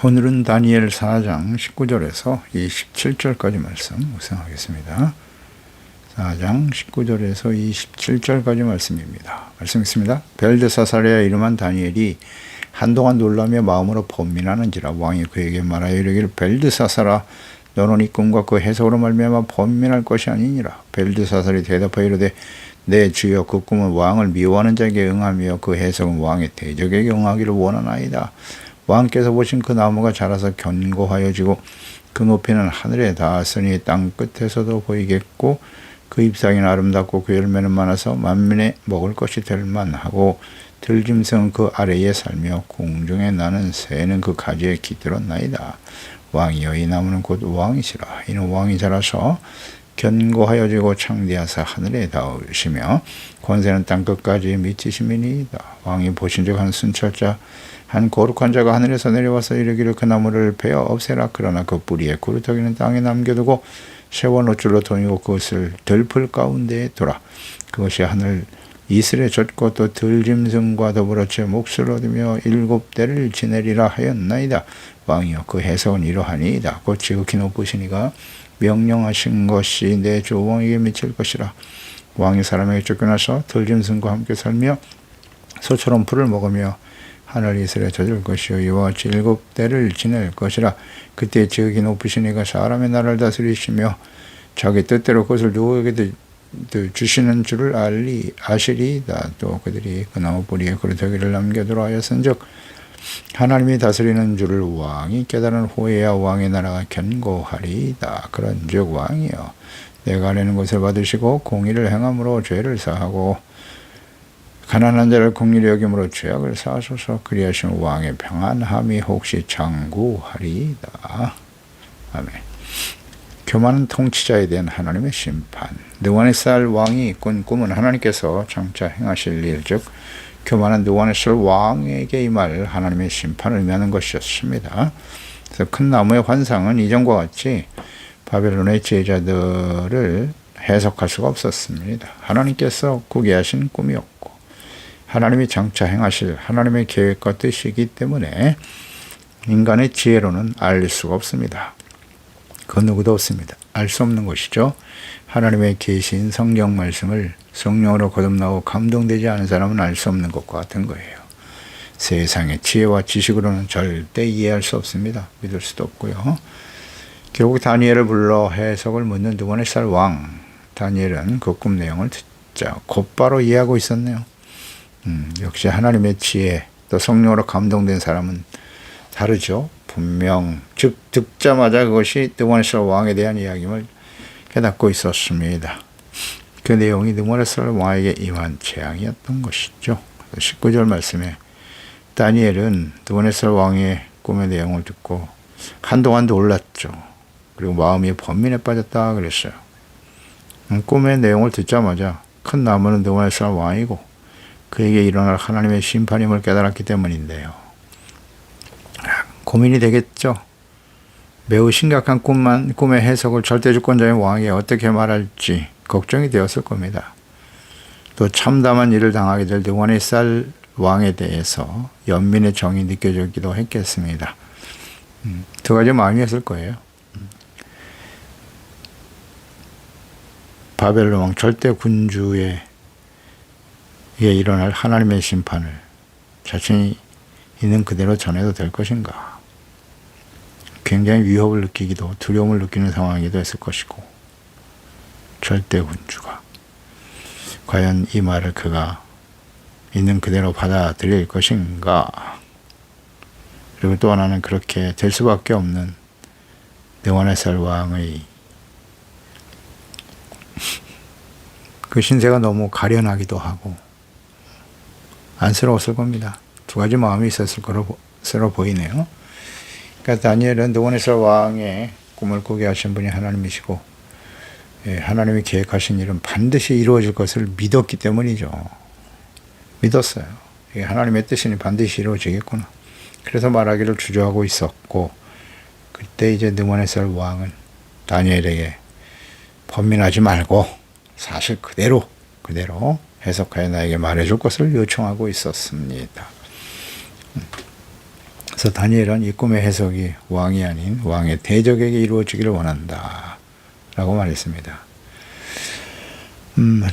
오늘은 다니엘 4장 19절에서 27절까지 말씀 묵상하겠습니다. 4장 19절에서 27절까지 말씀입니다. 말씀 있습니다. 벨드사살이라 이름한 다니엘이 한동안 놀라며 마음으로 번민하는지라 왕이 그에게 말하여 이르기를 벨드사살아 너는 이 꿈과 그 해석으로 말미암아 번민할 것이 아니니라. 벨드사살이 대답하여 이르되 내 주여 그 꿈은 왕을 미워하는 자에게 응하며 그 해석은 왕의 대적에게 응하기를 원하나이다. 왕께서 보신 그 나무가 자라서 견고하여지고 그 높이는 하늘에 닿았으니 땅 끝에서도 보이겠고 그 잎사귀는 아름답고 그 열매는 많아서 만민의 먹을 것이 될 만하고 들짐승은 그 아래에 살며 공중에 나는 새는 그 가지에 깃들었나이다. 왕이여 이 나무는 곧 왕이시라. 이는 왕이 자라서 견고하여지고 창대하사 하늘에 닿으시며 권세는 땅 끝까지 미치심이니이다. 왕이 보신즉 한 순찰자 한 거룩한 자가 하늘에서 내려와서 이르기를 그 나무를 베어 없애라. 그러나 그 뿌리에 구루터기는 땅에 남겨두고 세워 노줄로 돌리고 그것을 들풀 가운데에 둬라. 그것이 하늘 이슬에 젖고 또 들짐승과 더불어 제 몫을 얻으며 7대를 지내리라 하였나이다. 왕이여 그 해석은 이러하니이다. 곧 지극히 높으시니가 명령하신 것이 내 주 왕에게 미칠 것이라. 왕이 사람에게 쫓겨나서 들짐승과 함께 살며 소처럼 풀을 먹으며 하늘 이슬에 젖을 것이요 이와 같이 7대를 지낼 것이라. 그때 지극히 높으신 이가 사람의 나라를 다스리시며 자기 뜻대로 그것을 누구에게도 주시는 줄을 아시리이다. 또 그들이 그 나무 뿌리에 구루터기를 남겨두라 하였은즉 하나님이 다스리는 줄을 왕이 깨달은 후에야 왕의 나라가 견고하리이다. 그런즉 왕이여 내가 아뢰는 것을 받으시고 공의를 행함으로 죄를 사하고 가난한 자를 긍휼히 여김으로 죄악을 사하소서. 그리하시면 왕의 평안함이 혹시 장구하리이다. 아멘. 교만한 통치자에 대한 하나님의 심판. 느부갓네살 왕이 꾼 꿈은 하나님께서 장차 행하실 일, 즉 교만한 느부갓네살 왕에게 임할 하나님의 심판을 의미하는 것이었습니다. 그래서 큰 나무의 환상은 이전과 같이 바벨론의 제자들을 해석할 수가 없었습니다. 하나님께서 구계하신 꿈이었고 하나님이 장차 행하실 하나님의 계획과 뜻이기 때문에 인간의 지혜로는 알 수가 없습니다. 그 누구도 없습니다. 알 수 없는 것이죠. 하나님의 계신 성경 말씀을 성령으로 거듭나고 감동되지 않은 사람은 알 수 없는 것과 같은 거예요. 세상의 지혜와 지식으로는 절대 이해할 수 없습니다. 믿을 수도 없고요. 결국 다니엘을 불러 해석을 묻는 느부갓네살 왕 다니엘은 그 꿈 내용을 듣자 곧바로 이해하고 있었네요. 역시 하나님의 지혜 또 성령으로 감동된 사람은 다르죠. 분명 즉 듣자마자 그것이 느부갓네살 왕에 대한 이야기임을 깨닫고 있었습니다. 그 내용이 느부갓네살 왕에게 임한 재앙이었던 것이죠. 19절 말씀에 다니엘은 느부갓네살 왕의 꿈의 내용을 듣고 한동안 놀랐죠. 그리고 마음이 번민에 빠졌다 그랬어요. 꿈의 내용을 듣자마자 큰 나무는 느부갓네살 왕이고 그에게 일어날 하나님의 심판임을 깨달았기 때문인데요. 고민이 되겠죠. 매우 심각한 꿈의 해석을 절대주권자의 왕에게 어떻게 말할지 걱정이 되었을 겁니다. 또 참담한 일을 당하게 될 느부갓네살 왕에 대해서 연민의 정이 느껴지기도 했겠습니다. 두 가지 마음이었을 거예요. 바벨론 왕 절대 군주에 일어날 하나님의 심판을 자신이 있는 그대로 전해도 될 것인가. 굉장히 위협을 느끼기도 두려움을 느끼는 상황이기도 했을 것이고 절대 군주가 과연 이 말을 그가 있는 그대로 받아들일 것인가. 그리고 또 하나는 그렇게 될 수밖에 없는 느부갓네살 왕의 그 신세가 너무 가련하기도 하고 안쓰러웠을 겁니다. 두 가지 마음이 있었을 것으로 보이네요. 그러니까 다니엘은 느부갓네살 왕의 꿈을 꾸게 하신 분이 하나님이시고 하나님이 계획하신 일은 반드시 이루어질 것을 믿었기 때문이죠. 믿었어요. 하나님의 뜻이니 반드시 이루어지겠구나. 그래서 말하기를 주저하고 있었고 그때 이제 느부갓네살 왕은 다니엘에게 번민하지 말고 사실 그대로 해석하여 나에게 말해줄 것을 요청하고 있었습니다. 그래서 다니엘은 이 꿈의 해석이 왕이 아닌 왕의 대적에게 이루어지기를 원한다 라고 말했습니다.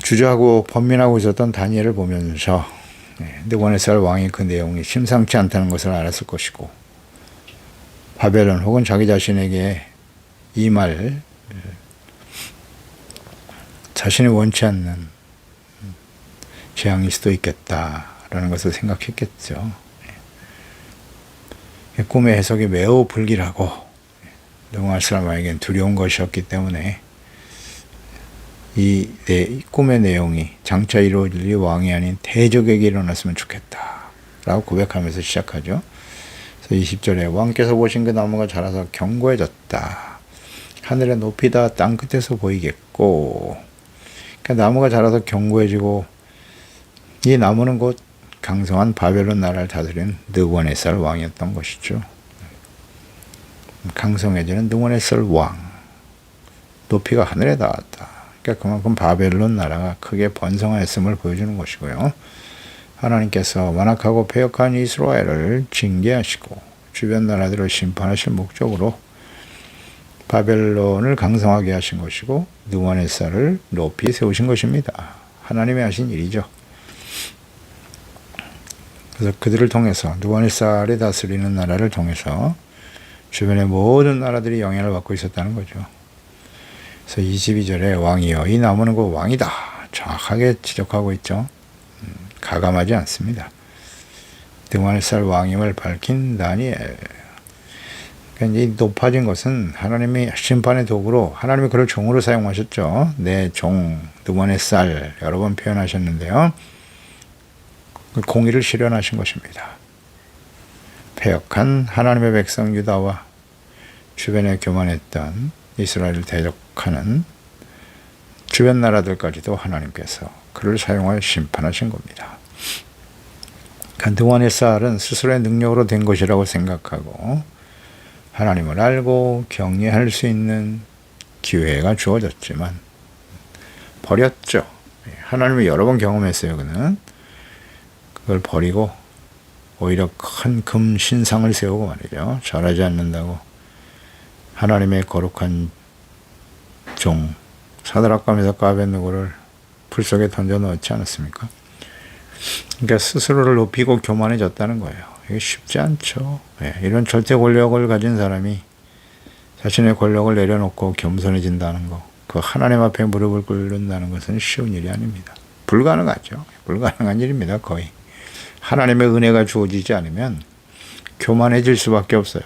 주저하고 번민하고 있었던 다니엘을 보면서 느부갓네살 왕이 그 내용이 심상치 않다는 것을 알았을 것이고, 바벨론 혹은 자기 자신에게 이 말, 자신이 원치 않는 재앙일 수도 있겠다라는 것을 생각했겠죠. 꿈의 해석이 매우 불길하고 느부갓네살 왕에겐 두려운 것이었기 때문에 이 꿈의 내용이 장차 이루어질 이 왕이 아닌 대적에게 일어났으면 좋겠다 라고 고백하면서 시작하죠. 그래서 20절에 왕께서 보신 그 나무가 자라서 견고해졌다. 하늘의 높이다 땅 끝에서 보이겠고, 그러니까 나무가 자라서 견고해지고, 이 나무는 곧 강성한 바벨론 나라를 다스린 느부갓네살 왕이었던 것이죠. 강성해지는 느부갓네살 왕, 높이가 하늘에 닿았다. 그러니까 그만큼 바벨론 나라가 크게 번성하였음을 보여주는 것이고요. 하나님께서 완악하고 패역한 이스라엘을 징계하시고 주변 나라들을 심판하실 목적으로 바벨론을 강성하게 하신 것이고 느부갓네살을 높이 세우신 것입니다. 하나님이 하신 일이죠. 그래서 그들을 통해서, 느부갓네살이 다스리는 나라를 통해서 주변의 모든 나라들이 영향을 받고 있었다는 거죠. 그래서 22절에 왕이여 이 나무는 그 왕이다 정확하게 지적하고 있죠. 가감하지 않습니다. 느부갓네살 왕임을 밝힌 다니엘. 그러니까 이 높아진 것은 하나님이 심판의 도구로, 하나님이 그를 종으로 사용하셨죠. 내 종 느부갓네살 여러 번 표현하셨는데요. 공의를 실현하신 것입니다. 패역한 하나님의 백성 유다와 주변에 교만했던 이스라엘을 대적하는 주변 나라들까지도 하나님께서 그를 사용하여 심판하신 겁니다. 느부갓네살은 스스로의 능력으로 된 것이라고 생각하고 하나님을 알고 경외할 수 있는 기회가 주어졌지만 버렸죠. 하나님을 여러 번 경험했어요. 그는 그걸 버리고 오히려 큰 금 신상을 세우고 말이죠. 절하지 않는다고 하나님의 거룩한 종 사드락과 메삭과 아벳느고를 불 속에 던져 넣었지 않았습니까? 그러니까 스스로를 높이고 교만해졌다는 거예요. 이게 쉽지 않죠. 이런 절대 권력을 가진 사람이 자신의 권력을 내려놓고 겸손해진다는 거, 그 하나님 앞에 무릎을 꿇는다는 것은 쉬운 일이 아닙니다. 불가능하죠. 불가능한 일입니다. 거의. 하나님의 은혜가 주어지지 않으면 교만해질 수밖에 없어요.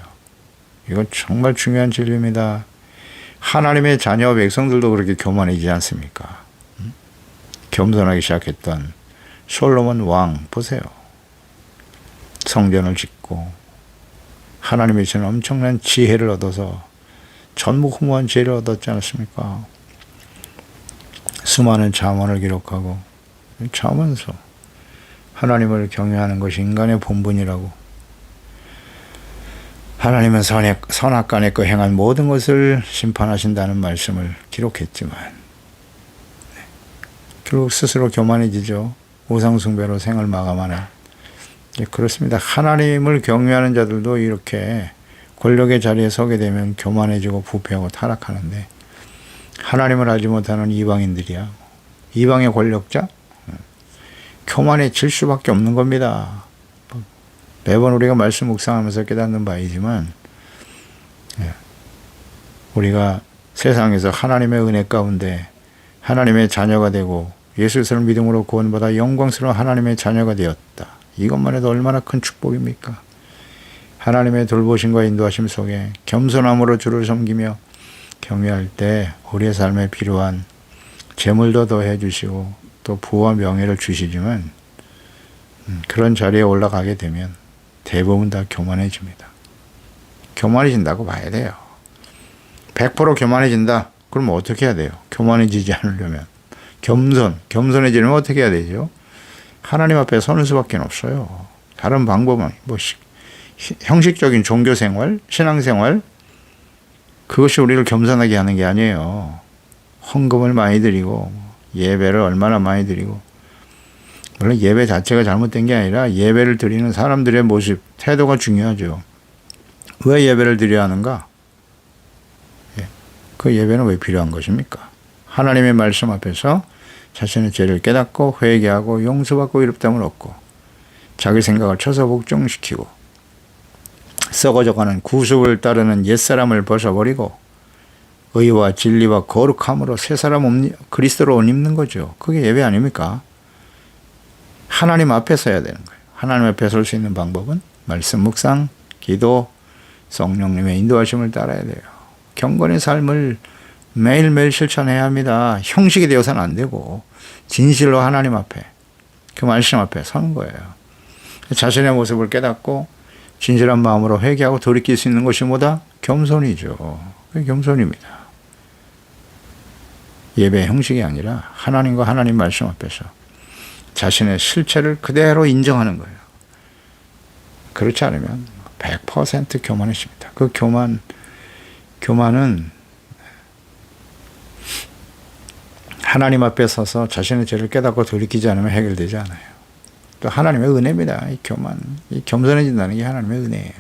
이건 정말 중요한 진리입니다. 하나님의 자녀 백성들도 그렇게 교만해지지 않습니까? 겸손하기 시작했던 솔로몬 왕 보세요. 성전을 짓고 하나님이 주신 엄청난 지혜를 얻어서 전무후무한 지혜를 얻었지 않았습니까? 수많은 잠언을 기록하고 잠언서 하나님을 경외하는 것이 인간의 본분이라고, 하나님은 선악간에 그 행한 모든 것을 심판하신다는 말씀을 기록했지만 결국 스스로 교만해지죠. 우상숭배로 생을 마감하는. 그렇습니다. 하나님을 경외하는 자들도 이렇게 권력의 자리에 서게 되면 교만해지고 부패하고 타락하는데, 하나님을 알지 못하는 이방인들이야, 이방의 권력자, 교만해질 수밖에 없는 겁니다. 매번 우리가 말씀 묵상하면서 깨닫는 바이지만, 우리가 세상에서 하나님의 은혜 가운데 하나님의 자녀가 되고 예수를 믿음으로 구원받아 영광스러운 하나님의 자녀가 되었다. 이것만 해도 얼마나 큰 축복입니까? 하나님의 돌보심과 인도하심 속에 겸손함으로 주를 섬기며 경외할 때 우리의 삶에 필요한 재물도 더해 주시고 또 부와 명예를 주시지만, 그런 자리에 올라가게 되면 대부분 다 교만해집니다. 교만해진다고 봐야 돼요. 100% 교만해진다? 그럼 어떻게 해야 돼요? 교만해지지 않으려면 겸손해지려면 어떻게 해야 되죠? 하나님 앞에 서는 수밖에 없어요. 다른 방법은 형식적인 종교생활, 신앙생활, 그것이 우리를 겸손하게 하는 게 아니에요. 헌금을 많이 드리고 예배를 얼마나 많이 드리고, 물론 예배 자체가 잘못된 게 아니라 예배를 드리는 사람들의 모습, 태도가 중요하죠. 왜 예배를 드려야 하는가? 그 예배는 왜 필요한 것입니까? 하나님의 말씀 앞에서 자신의 죄를 깨닫고 회개하고 용서받고 의롭다함을 얻고 자기 생각을 쳐서 복종시키고 썩어져가는 구속을 따르는 옛사람을 벗어버리고 의와 진리와 거룩함으로 새 사람 그리스도로 옷 입는 거죠. 그게 예배 아닙니까? 하나님 앞에 서야 되는 거예요. 하나님 앞에 설 수 있는 방법은 말씀 묵상, 기도, 성령님의 인도하심을 따라야 돼요. 경건의 삶을 매일매일 실천해야 합니다. 형식이 되어서는 안 되고 진실로 하나님 앞에 그 말씀 앞에 서는 거예요. 자신의 모습을 깨닫고 진실한 마음으로 회개하고 돌이킬 수 있는 것이 뭐다? 겸손이죠. 그게 겸손입니다. 예배 형식이 아니라 하나님과 하나님 말씀 앞에서 자신의 실체를 그대로 인정하는 거예요. 그렇지 않으면 100% 교만이십니다. 그 교만은 하나님 앞에 서서 자신의 죄를 깨닫고 돌이키지 않으면 해결되지 않아요. 또 하나님의 은혜입니다. 이 교만, 이 겸손해진다는 게 하나님의 은혜예요.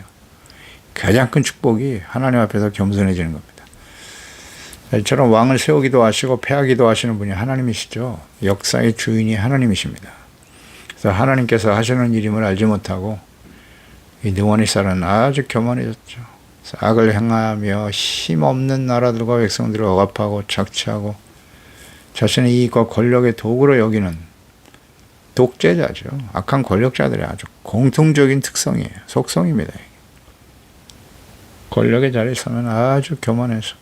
가장 큰 축복이 하나님 앞에서 겸손해지는 겁니다. 이처럼 왕을 세우기도 하시고 패하기도 하시는 분이 하나님이시죠. 역사의 주인이 하나님이십니다. 그래서 하나님께서 하시는 일임을 알지 못하고 이 느와니살은 아주 교만해졌죠. 악을 행하며 힘없는 나라들과 백성들을 억압하고 착취하고 자신의 이익과 권력의 도구로 여기는 독재자죠. 악한 권력자들의 아주 공통적인 특성이에요. 속성입니다. 권력의 자리에 서면 아주 교만해서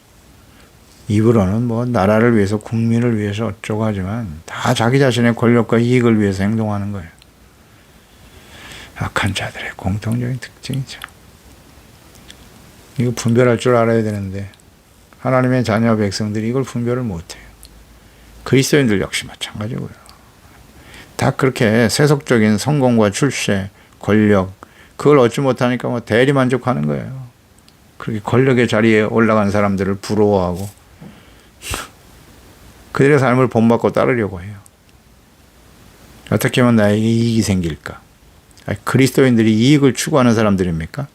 입으로는 뭐 나라를 위해서 국민을 위해서 어쩌고 하지만 다 자기 자신의 권력과 이익을 위해서 행동하는 거예요. 악한 자들의 공통적인 특징이죠. 이거 분별할 줄 알아야 되는데 하나님의 자녀 백성들이 이걸 분별을 못해요. 그리스도인들 역시 마찬가지고요. 다 그렇게 세속적인 성공과 출세, 권력 그걸 얻지 못하니까 뭐 대리만족하는 거예요. 그렇게 권력의 자리에 올라간 사람들을 부러워하고 그들의 삶을 본받고 따르려고 해요. 어떻게 하면 나에게 이익이 생길까? 그리스도인들이 이익을 추구하는 사람들입니까?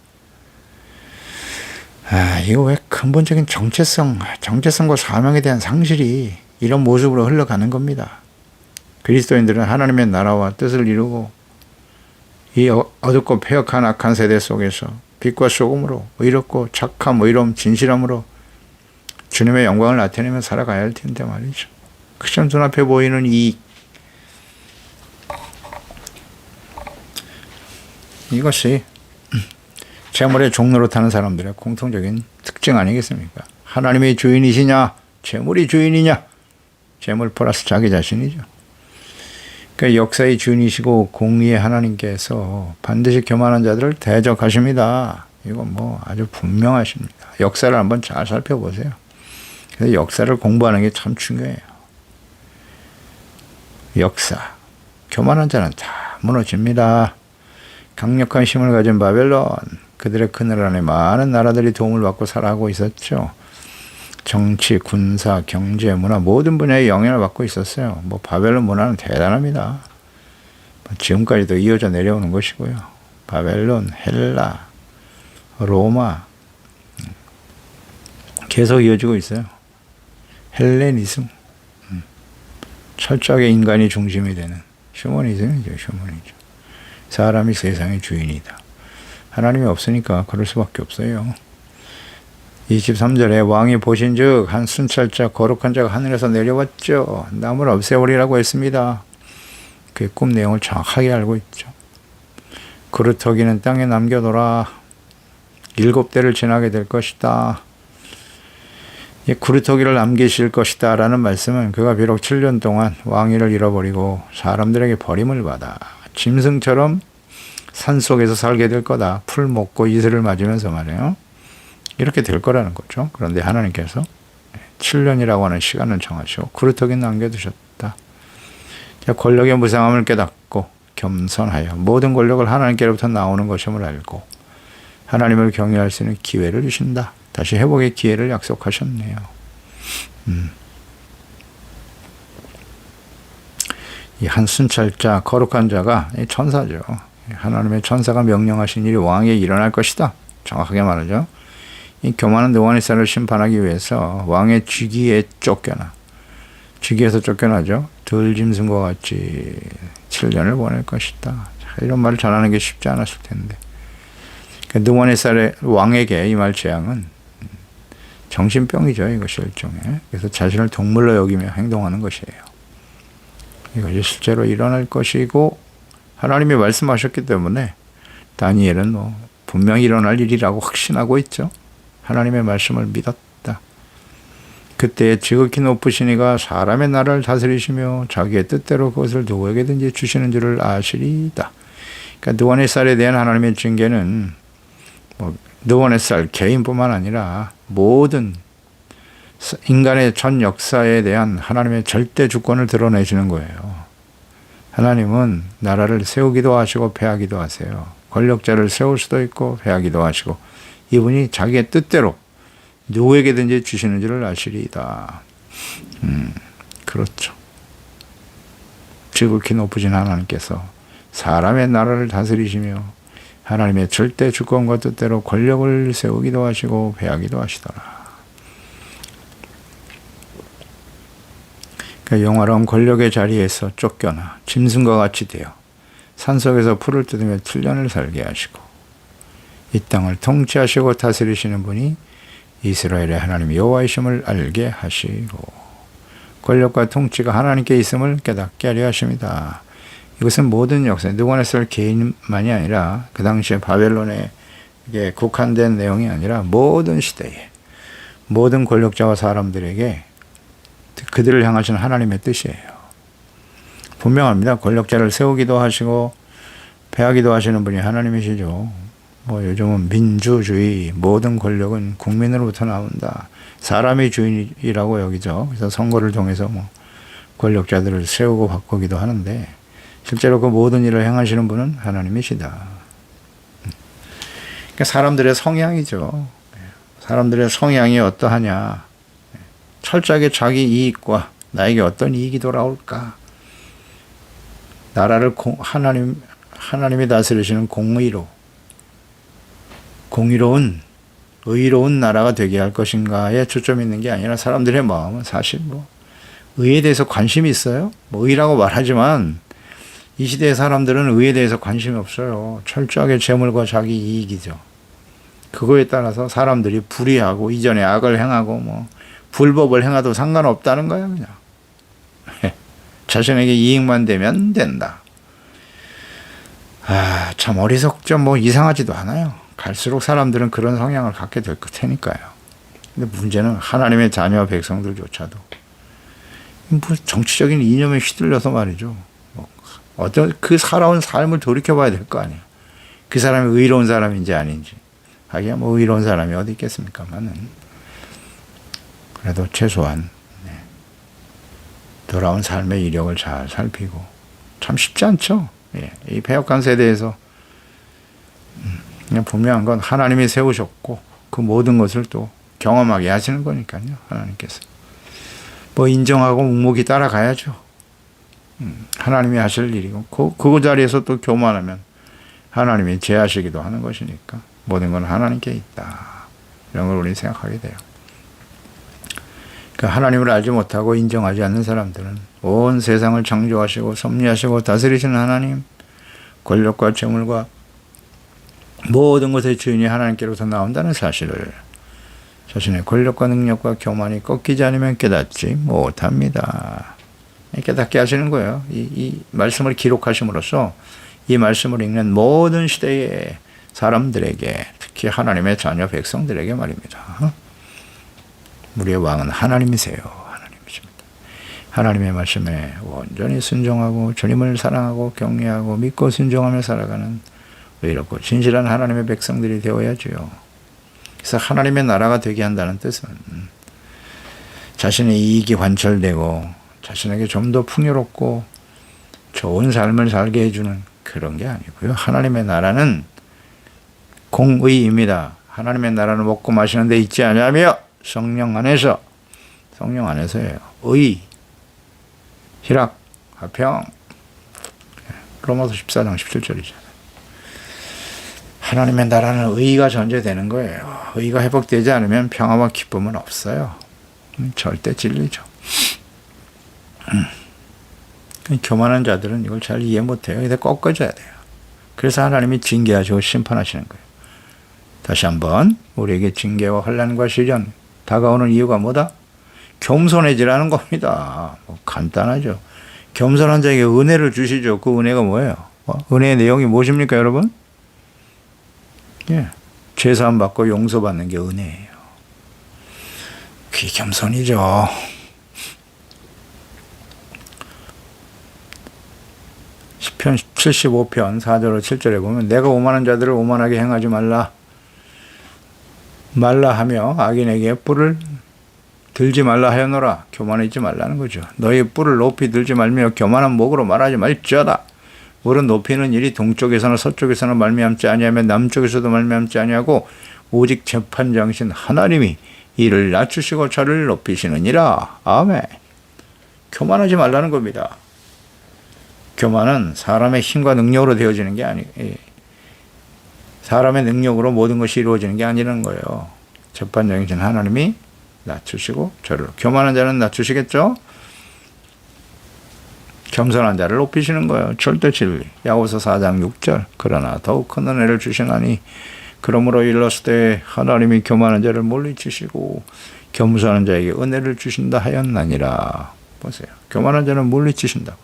이거 왜 근본적인 정체성과 사명에 대한 상실이 이런 모습으로 흘러가는 겁니다. 그리스도인들은 하나님의 나라와 뜻을 이루고 이 어둡고 폐역한 악한 세대 속에서 빛과 소금으로 의롭고 착함, 의로움, 진실함으로 주님의 영광을 나타내며 살아가야 할 텐데 말이죠. 그저 눈앞에 보이는 이것이 재물의 종로로 타는 사람들의 공통적인 특징 아니겠습니까? 하나님의 주인이시냐? 재물이 주인이냐? 재물 플러스 자기 자신이죠. 그러니까 역사의 주인이시고 공의의 하나님께서 반드시 교만한 자들을 대적하십니다. 이건 뭐 아주 분명하십니다. 역사를 한번 잘 살펴보세요. 그래서 역사를 공부하는 게 참 중요해요. 역사, 교만한 자는 다 무너집니다. 강력한 힘을 가진 바벨론, 그들의 그늘 안에 많은 나라들이 도움을 받고 살아가고 있었죠. 정치, 군사, 경제, 문화 모든 분야에 영향을 받고 있었어요. 뭐 바벨론 문화는 대단합니다. 지금까지도 이어져 내려오는 것이고요. 바벨론, 헬라, 로마 계속 이어지고 있어요. 헬레니즘, 철저하게 인간이 중심이 되는 휴머니즘이죠. 휴머니즘. 사람이 세상의 주인이다. 하나님이 없으니까 그럴 수밖에 없어요. 23절에 왕이 보신즉 한 순찰자 거룩한 자가 하늘에서 내려왔죠. 나무를 없애버리라고 했습니다. 그 꿈 내용을 정확하게 알고 있죠. 그루터기는 땅에 남겨둬라. 7대를 지나게 될 것이다. 그루터기를 남기실 것이다 라는 말씀은 그가 비록 7년 동안 왕위를 잃어버리고 사람들에게 버림을 받아 짐승처럼 산속에서 살게 될 거다. 풀 먹고 이슬을 맞으면서 말이에요. 이렇게 될 거라는 거죠. 그런데 하나님께서 7년이라고 하는 시간을 정하시고 그루터기는 남겨두셨다. 권력의 무상함을 깨닫고 겸손하여 모든 권력을 하나님께로부터 나오는 것임을 알고 하나님을 경외할 수 있는 기회를 주신다. 다시 회복의 기회를 약속하셨네요. 이 한 순찰자, 거룩한 자가 천사죠. 하나님의 천사가 명령하신 일이 왕에게 일어날 것이다. 정확하게 말하죠. 이 교만한 느부갓네살을 심판하기 위해서 왕의 쥐기에 쫓겨나, 쥐기에서 쫓겨나죠. 들짐승과 같이 7년을 보낼 것이다. 이런 말을 전하는 게 쉽지 않았을 텐데, 느부갓네살의 왕에게 임할 재앙은 정신병이죠. 이것이 일종의. 그래서 자신을 동물로 여기며 행동하는 것이에요. 이것이 실제로 일어날 것이고 하나님이 말씀하셨기 때문에 다니엘은 분명히 일어날 일이라고 확신하고 있죠. 하나님의 말씀을 믿었다. 그때 지극히 높으신 이가 사람의 나라를 다스리시며 자기의 뜻대로 그것을 누구에게든지 주시는 줄을 아시리이다. 그러니까 느부갓네살에 대한 하나님의 징계는 느부갓네살 개인뿐만 아니라 모든 인간의 전 역사에 대한 하나님의 절대 주권을 드러내시는 거예요. 하나님은 나라를 세우기도 하시고 패하기도 하세요. 권력자를 세울 수도 있고 패하기도 하시고, 이분이 자기의 뜻대로 누구에게든지 주시는 줄을 아시리이다. 그렇죠. 지극히 높으신 하나님께서 사람의 나라를 다스리시며 하나님의 절대 주권과 뜻대로 권력을 세우기도 하시고 패하기도 하시더라. 그 영화로운 권력의 자리에서 쫓겨나 짐승과 같이 되어 산속에서 풀을 뜯으며 7년을 살게 하시고 이 땅을 통치하시고 다스리시는 분이 이스라엘의 하나님 여호와이심을 알게 하시고 권력과 통치가 하나님께 있음을 깨닫게 하려 하십니다. 이것은 모든 역사, 느부갓네살 개인만이 아니라 그 당시에 바벨론에 국한된 내용이 아니라 모든 시대에 모든 권력자와 사람들에게 그들을 향하신 하나님의 뜻이에요. 분명합니다. 권력자를 세우기도 하시고 패하기도 하시는 분이 하나님이시죠. 요즘은 민주주의, 모든 권력은 국민으로부터 나온다. 사람이 주인이라고 여기죠. 그래서 선거를 통해서 권력자들을 세우고 바꾸기도 하는데 실제로 그 모든 일을 행하시는 분은 하나님이시다. 그러니까 사람들의 성향이죠. 사람들의 성향이 어떠하냐. 철저하게 자기 이익과 나에게 어떤 이익이 돌아올까. 나라를 하나님이 다스리시는 공의로운 의로운 나라가 되게 할 것인가에 초점이 있는 게 아니라 사람들의 마음은 사실 의에 대해서 관심이 있어요. 의라고 말하지만 이 시대의 사람들은 의에 대해서 관심이 없어요. 철저하게 재물과 자기 이익이죠. 그거에 따라서 사람들이 불의하고 이전에 악을 행하고 불법을 행해도 상관없다는 거야, 그냥. 자신에게 이익만 되면 된다. 참 어리석죠. 이상하지도 않아요. 갈수록 사람들은 그런 성향을 갖게 될 테니까요. 근데 문제는 하나님의 자녀 백성들조차도 정치적인 이념에 휘둘려서 말이죠. 어떤 그 살아온 삶을 돌이켜봐야 될 거 아니에요. 그 사람이 의로운 사람인지 아닌지. 하기야 의로운 사람이 어디 있겠습니까만은. 그래도 최소한 돌아온 삶의 이력을 잘 살피고 참 쉽지 않죠. 이 패역한 세대에서 그냥 분명한 건 하나님이 세우셨고 그 모든 것을 또 경험하게 하시는 거니까요. 하나님께서 인정하고 묵묵히 따라가야죠. 하나님이 하실 일이고 그 자리에서 또 교만하면 하나님이 제하시기도 하는 것이니까 모든 건 하나님께 있다. 이런 걸 우리는 생각하게 돼요. 그러니까 하나님을 알지 못하고 인정하지 않는 사람들은 온 세상을 창조하시고 섭리하시고 다스리시는 하나님, 권력과 재물과 모든 것의 주인이 하나님께로서 나온다는 사실을 자신의 권력과 능력과 교만이 꺾이지 않으면 깨닫지 못합니다. 깨닫게 하시는 거예요. 이 말씀을 기록하심으로써 이 말씀을 읽는 모든 시대의 사람들에게, 특히 하나님의 자녀 백성들에게 말입니다. 우리의 왕은 하나님이세요. 하나님이십니다. 하나님의 말씀에 온전히 순종하고 주님을 사랑하고 경외하고 믿고 순종하며 살아가는 의롭고 진실한 하나님의 백성들이 되어야지요. 그래서 하나님의 나라가 되게 한다는 뜻은 자신의 이익이 관철되고 자신에게 좀 더 풍요롭고 좋은 삶을 살게 해주는 그런 게 아니고요. 하나님의 나라는 공의입니다. 하나님의 나라는 먹고 마시는 데 있지 않으며 성령 안에서예요. 의, 희락, 화평. 로마서 14장 17절이잖아요. 하나님의 나라는 의가 전제되는 거예요. 의가 회복되지 않으면 평화와 기쁨은 없어요. 절대 진리죠. 교만한 자들은 이걸 잘 이해 못해요. 근데 꺾어줘야 돼요. 그래서 하나님이 징계하시고 심판하시는 거예요. 다시 한번 우리에게 징계와 환난과 시련 다가오는 이유가 뭐다? 겸손해지라는 겁니다. 간단하죠. 겸손한 자에게 은혜를 주시죠. 그 은혜가 뭐예요? 은혜의 내용이 무엇입니까, 여러분? 죄사함 받고 용서받는 게 은혜예요. 그게 겸손이죠. 시편 75편 4절로 7절에 보면 내가 오만한 자들을 오만하게 행하지 말라 하며 악인에게 뿔을 들지 말라 하였노라. 교만하지 말라는 거죠. 너희 뿔을 높이 들지 말며 교만한 목으로 말하지 말지어다. 물은 높이는 일이 동쪽에서나 서쪽에서나 말미암지 아니하며 남쪽에서도 말미암지 아니하고 오직 재판장이신 하나님이 이를 낮추시고 저를 높이시느니라. 아멘. 교만하지 말라는 겁니다. 교만은 사람의 힘과 능력으로 되어지는 게 아니에요. 사람의 능력으로 모든 것이 이루어지는 게 아니라는 거예요. 재판장이신 하나님이 낮추시고 저를, 교만한 자는 낮추시겠죠? 겸손한 자를 높이시는 거예요. 절대 진리. 야고보서 4장 6절. 그러나 더욱 큰 은혜를 주시나니 그러므로 일렀을 때 하나님이 교만한 자를 물리치시고 겸손한 자에게 은혜를 주신다 하였나니라. 보세요. 교만한 자는 물리치신다고.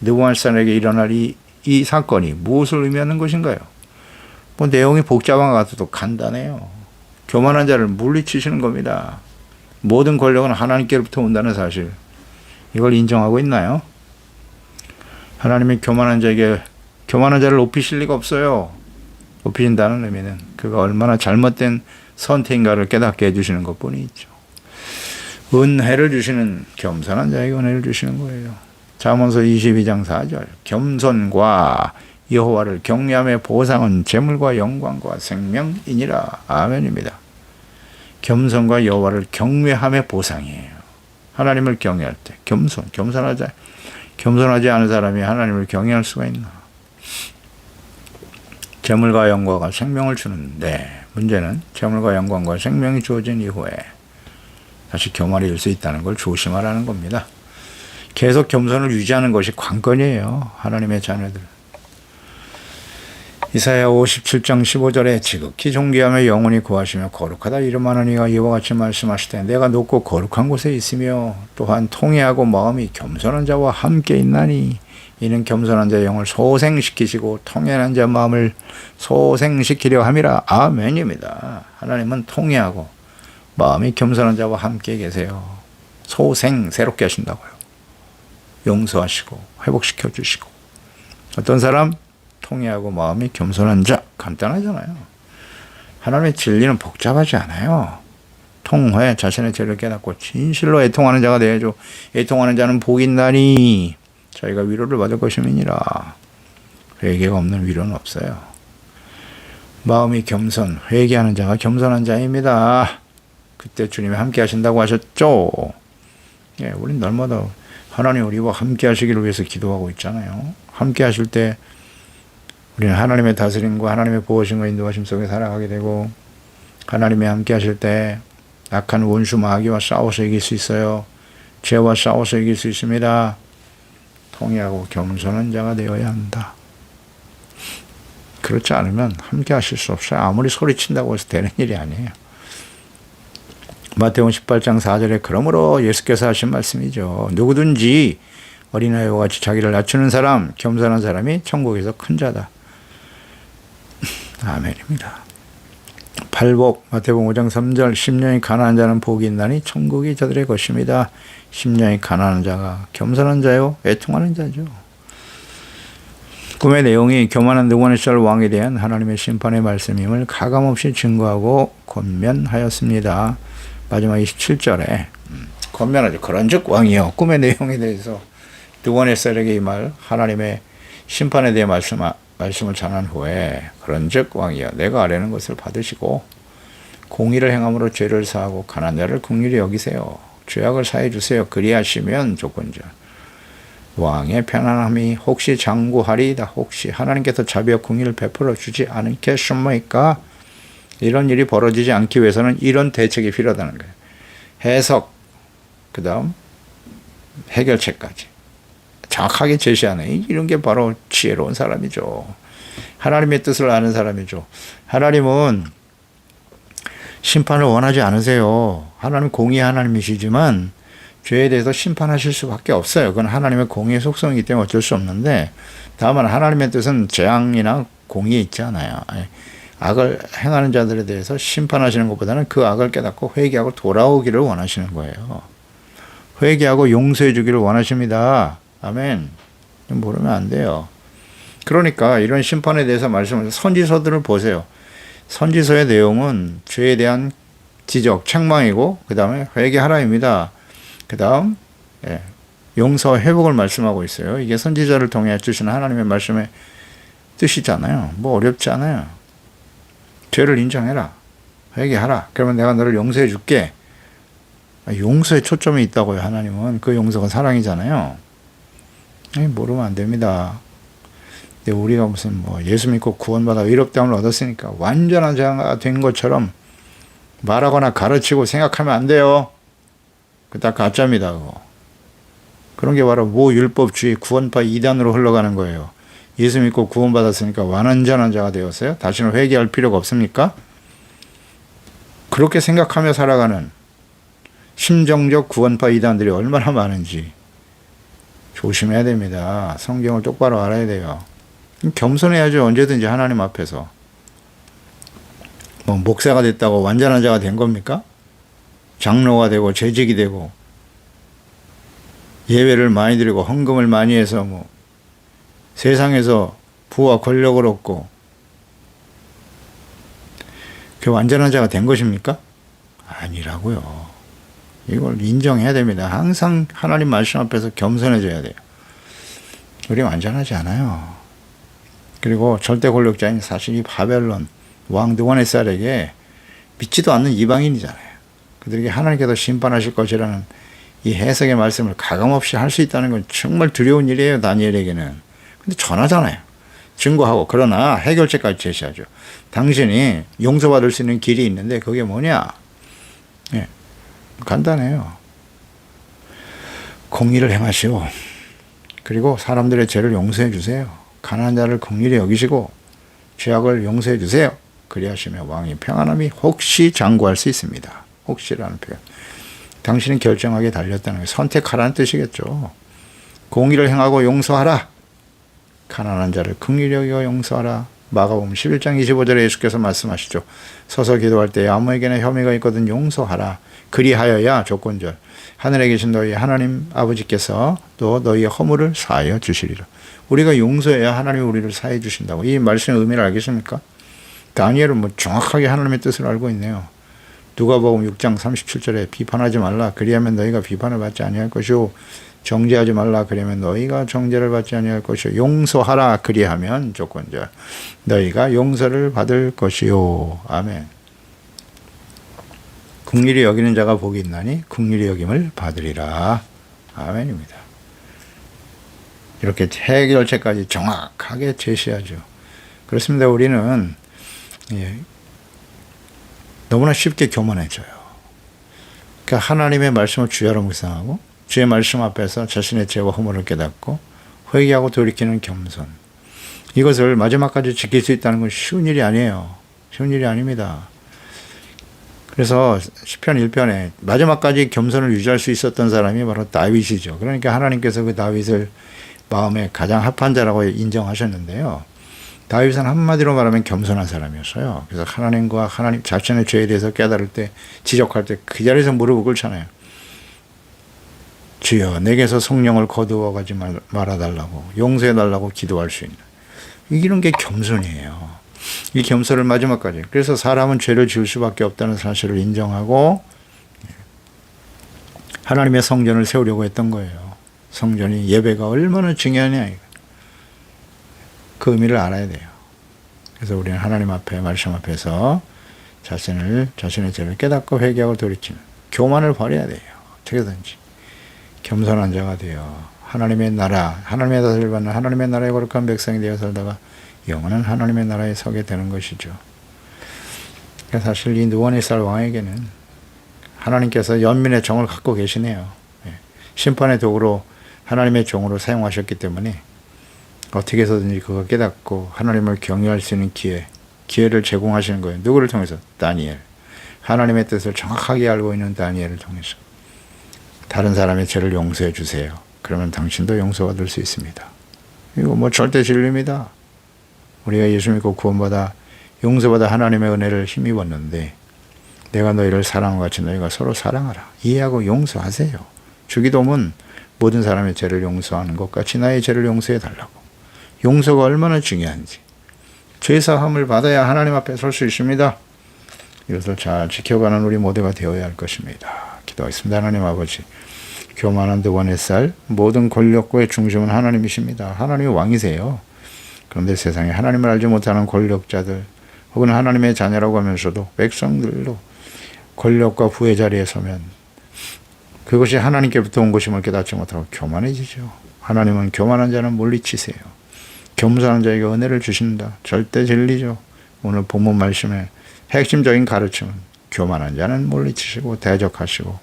느부갓네살에게 일어날 이 사건이 무엇을 의미하는 것인가요? 뭐 내용이 복잡한 것 같아도 간단해요. 교만한 자를 물리치시는 겁니다. 모든 권력은 하나님께로부터 온다는 사실. 이걸 인정하고 있나요? 하나님이 교만한 자를 높이실 리가 없어요. 높이신다는 의미는 그가 얼마나 잘못된 선택인가를 깨닫게 해주시는 것뿐이 있죠. 은혜를 주시는, 겸손한 자에게 은혜를 주시는 거예요. 잠언서 22장 4절. 겸손과 여호와를 경외함의 보상은 재물과 영광과 생명이니라. 아멘입니다. 겸손과 여호와를 경외함의 보상이에요. 하나님을 경외할 때 겸손하지 않은 사람이 하나님을 경외할 수가 있나? 재물과 영광과 생명을 주는데 문제는 재물과 영광과 생명이 주어진 이후에 다시 교만해질 수 있다는 걸 조심하라는 겁니다. 계속 겸손을 유지하는 것이 관건이에요. 하나님의 자녀들. 이사야 57장 15절에 지극히 존귀하며 영원히 구하시며 거룩하다 이름하는 이가 이와 같이 말씀하시되 내가 높고 거룩한 곳에 있으며 또한 통회하고 마음이 겸손한 자와 함께 있나니 이는 겸손한 자의 영을 소생시키시고 통회한 자 마음을 소생시키려 함이라. 아멘입니다. 하나님은 통회하고 마음이 겸손한 자와 함께 계세요. 새롭게 하신다고요. 용서하시고 회복시켜 주시고. 어떤 사람? 통회하고 마음이 겸손한 자. 간단하잖아요. 하나님의 진리는 복잡하지 않아요. 통회, 자신의 죄를 깨닫고 진실로 애통하는 자가 되어야죠. 애통하는 자는 복이 있나니 저희가 위로를 받을 것임이니라. 회개가 없는 위로는 없어요. 마음이 회개하는 자가 겸손한 자입니다. 그때 주님이 함께 하신다고 하셨죠. 우린 날마다 하나님 우리와 함께 하시기를 위해서 기도하고 있잖아요. 함께 하실 때 우리는 하나님의 다스림과 하나님의 보호심과 인도하심 속에 살아가게 되고, 하나님이 함께 하실 때 악한 원수 마귀와 싸워서 이길 수 있어요. 죄와 싸워서 이길 수 있습니다. 통회하고 겸손한 자가 되어야 한다. 그렇지 않으면 함께 하실 수 없어요. 아무리 소리친다고 해서 되는 일이 아니에요. 마태복음 18장 4절에 그러므로 예수께서 하신 말씀이죠. 누구든지 어린아이와 같이 자기를 낮추는 사람, 겸손한 사람이 천국에서 큰 자다. 아멘입니다. 팔복 마태복음 5장 3절 심령이 가난한 자는 복이 있나니 천국이 저들의 것입니다. 심령이 가난한 자가 겸손한 자요 애통하는 자죠. 꿈의 내용이 교만한 느부갓네살 왕에 대한 하나님의 심판의 말씀임을 가감없이 증거하고 권면하였습니다. 마지막 27절에 권면하죠. 그런즉 왕이여, 꿈의 내용에 대해서 느부갓네살에게 이 말, 하나님의 심판에 대해 말씀을 전한 후에 그런즉 왕이여, 내가 아뢰는 것을 받으시고 공의를 행함으로 죄를 사하고 가난한 자를 긍휼히 여기세요. 죄악을 사해 주세요. 그리하시면 조건자 왕의 편안함이 혹시 장구하리이다. 혹시 하나님께서 자비와 긍휼을 베풀어 주지 않겠습니까? 이런 일이 벌어지지 않기 위해서는 이런 대책이 필요하다는 거예요. 해석, 그 다음 해결책까지 정확하게 제시하는 이런 게 바로 지혜로운 사람이죠. 하나님의 뜻을 아는 사람이죠. 하나님은 심판을 원하지 않으세요. 하나님 공의의 하나님이시지만 죄에 대해서 심판하실 수밖에 없어요. 그건 하나님의 공의의 속성이기 때문에 어쩔 수 없는데, 다만 하나님의 뜻은 재앙이나 공의에 있지 않아요. 악을 행하는 자들에 대해서 심판하시는 것보다는 그 악을 깨닫고 회개하고 돌아오기를 원하시는 거예요. 회개하고 용서해 주기를 원하십니다. 아멘. 모르면 안 돼요. 그러니까 이런 심판에 대해서 말씀하셔서 선지서들을 보세요. 선지서의 내용은 죄에 대한 지적, 책망이고 그 다음에 회개하라입니다. 그 다음 용서와 회복을 말씀하고 있어요. 이게 선지자를 통해 주시는 하나님의 말씀의 뜻이잖아요. 뭐 어렵지 않아요. 죄를 인정해라. 회개하라. 그러면 내가 너를 용서해 줄게. 용서에 초점이 있다고요. 하나님은. 그 용서가 사랑이잖아요. 모르면 안 됩니다. 근데 우리가 무슨 뭐 예수 믿고 구원받아 의롭다함을 얻었으니까 완전한 자가 된 것처럼 말하거나 가르치고 생각하면 안 돼요. 그 다 가짜입니다. 그거. 그런 게 바로 무율법주의 구원파 이단으로 흘러가는 거예요. 예수 믿고 구원받았으니까 완전한 자가 되었어요. 다시는 회개할 필요가 없습니까? 그렇게 생각하며 살아가는 심정적 구원파 이단들이 얼마나 많은지 조심해야 됩니다. 성경을 똑바로 알아야 돼요. 겸손해야죠. 언제든지 하나님 앞에서. 뭐 목사가 됐다고 완전한 자가 된 겁니까? 장로가 되고 재직이 되고 예배를 많이 드리고 헌금을 많이 해서 뭐 세상에서 부와 권력을 얻고 그 완전한 자가 된 것입니까? 아니라고요. 이걸 인정해야 됩니다. 항상 하나님 말씀 앞에서 겸손해져야 돼요. 우리 완전하지 않아요. 그리고 절대 권력자인 사실 이 바벨론 왕 느부갓네살에게 믿지도 않는 이방인이잖아요. 그들에게 하나님께서 심판하실 것이라는 이 해석의 말씀을 가감없이 할 수 있다는 건 정말 두려운 일이에요. 다니엘에게는. 근데 전하잖아요. 증거하고. 그러나 해결책까지 제시하죠. 당신이 용서받을 수 있는 길이 있는데 그게 뭐냐? 간단해요. 공의를 행하시오. 그리고 사람들의 죄를 용서해 주세요. 가난한 자를 긍휼히 여기시고 죄악을 용서해 주세요. 그리하시면 왕이 평안함이 혹시 장구할 수 있습니다. 혹시라는 표현. 당신은 결정하게 달렸다는 거예요. 선택하라는 뜻이겠죠. 공의를 행하고 용서하라. 가난한 자를 긍휼히 여기고 용서하라. 마가복음 11장 25절에 예수께서 말씀하시죠. 서서 기도할 때 아무에게나 혐의가 있거든 용서하라. 그리하여야 조건절. 하늘에 계신 너희 하나님 아버지께서 또 너희의 허물을 사하여 주시리라. 우리가 용서해야 하나님이 우리를 사해 주신다고. 이 말씀의 의미를 알겠습니까? 다니엘은 뭐 정확하게 하나님의 뜻을 알고 있네요. 누가복음 6장 37절에 비판하지 말라. 그리하면 너희가 비판을 받지 아니할 것이요. 정죄하지 말라. 그러면 너희가 정죄를 받지 아니할 것이요. 용서하라. 그리하면 조건절. 너희가 용서를 받을 것이요. 아멘. 긍휼히 여기는 자가 복이 있나니 긍휼히 여김을 받으리라. 아멘입니다. 이렇게 해결책까지 정확하게 제시하죠. 그렇습니다. 우리는 너무나 쉽게 교만해져요. 그러니까 하나님의 말씀을 주야로 묵상하고 주의 말씀 앞에서 자신의 죄와 허물을 깨닫고 회개하고 돌이키는 겸손. 이것을 마지막까지 지킬 수 있다는 건 쉬운 일이 아니에요. 쉬운 일이 아닙니다. 그래서 시편 1편에 마지막까지 겸손을 유지할 수 있었던 사람이 바로 다윗이죠. 그러니까 하나님께서 그 다윗을 마음에 가장 합한 자라고 인정하셨는데요. 다윗은 한마디로 말하면 겸손한 사람이었어요. 그래서 하나님과 하나님 자신의 죄에 대해서 깨달을 때, 지적할 때 그 자리에서 무릎을 꿇잖아요. 주여 내게서 성령을 거두어 가지 말아달라고, 용서해달라고 기도할 수 있는, 이런 게 겸손이에요. 이 겸손을 마지막까지. 그래서 사람은 죄를 지을 수밖에 없다는 사실을 인정하고 하나님의 성전을 세우려고 했던 거예요. 성전이, 예배가 얼마나 중요하냐, 그 의미를 알아야 돼요. 그래서 우리는 하나님 앞에, 말씀 앞에서 자신의 죄를 깨닫고 회개하고 돌이키는 교만을 버려야 돼요. 어떻게든지 겸손한 자가 되어 하나님의 나라, 하나님의 다스림을 받는 하나님의 나라의 거룩한 백성이 되어 살다가 영원한 하나님의 나라에 서게 되는 것이죠. 그러니까 사실 이 느부갓네살 왕에게는 하나님께서 연민의 정을 갖고 계시네요. 심판의 도구로 하나님의 종으로 사용하셨기 때문에 어떻게 해서든지 그거 깨닫고 하나님을 경외할 수 있는 기회를 제공하시는 거예요. 누구를 통해서? 다니엘. 하나님의 뜻을 정확하게 알고 있는 다니엘을 통해서 다른 사람의 죄를 용서해 주세요. 그러면 당신도 용서받을 수 있습니다. 이거 뭐 절대 진리입니다. 우리가 예수 믿고 구원받아 용서받아 하나님의 은혜를 힘입었는데 내가 너희를 사랑한 것 같이 너희가 서로 사랑하라. 이해하고 용서하세요. 주기도문 모든 사람의 죄를 용서하는 것 같이 나의 죄를 용서해 달라고. 용서가 얼마나 중요한지. 죄사함을 받아야 하나님 앞에 설 수 있습니다. 이것을 잘 지켜가는 우리 모두가 되어야 할 것입니다. 기도하겠습니다. 하나님 아버지, 교만한 느부갓네살, 모든 권력과의 중심은 하나님이십니다. 하나님이 왕이세요. 그런데 세상에 하나님을 알지 못하는 권력자들 혹은 하나님의 자녀라고 하면서도 백성들로 권력과 부의 자리에 서면 그것이 하나님께부터 온 것임을 깨닫지 못하고 교만해지죠. 하나님은 교만한 자는 물리치세요. 겸손한 자에게 은혜를 주신다. 절대 진리죠. 오늘 본문 말씀의 핵심적인 가르침은 교만한 자는 물리치시고 대적하시고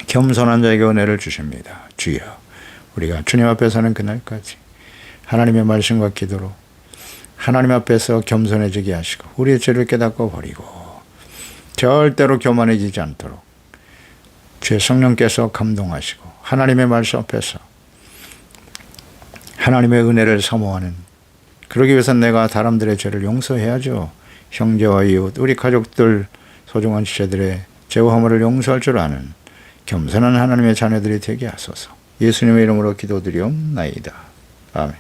겸손한 자에게 은혜를 주십니다. 주여, 우리가 주님 앞에 서는 그날까지 하나님의 말씀과 기도로 하나님 앞에서 겸손해지게 하시고 우리의 죄를 깨닫고 버리고 절대로 교만해지지 않도록 주의 성령께서 감동하시고 하나님의 말씀 앞에서 하나님의 은혜를 사모하는, 그러기 위해서는 내가 사람들의 죄를 용서해야죠. 형제와 이웃, 우리 가족들, 소중한 지체들의 죄와 허물을 용서할 줄 아는 겸손한 하나님의 자녀들이 되게 하소서. 예수님의 이름으로 기도드리옵나이다. 아멘.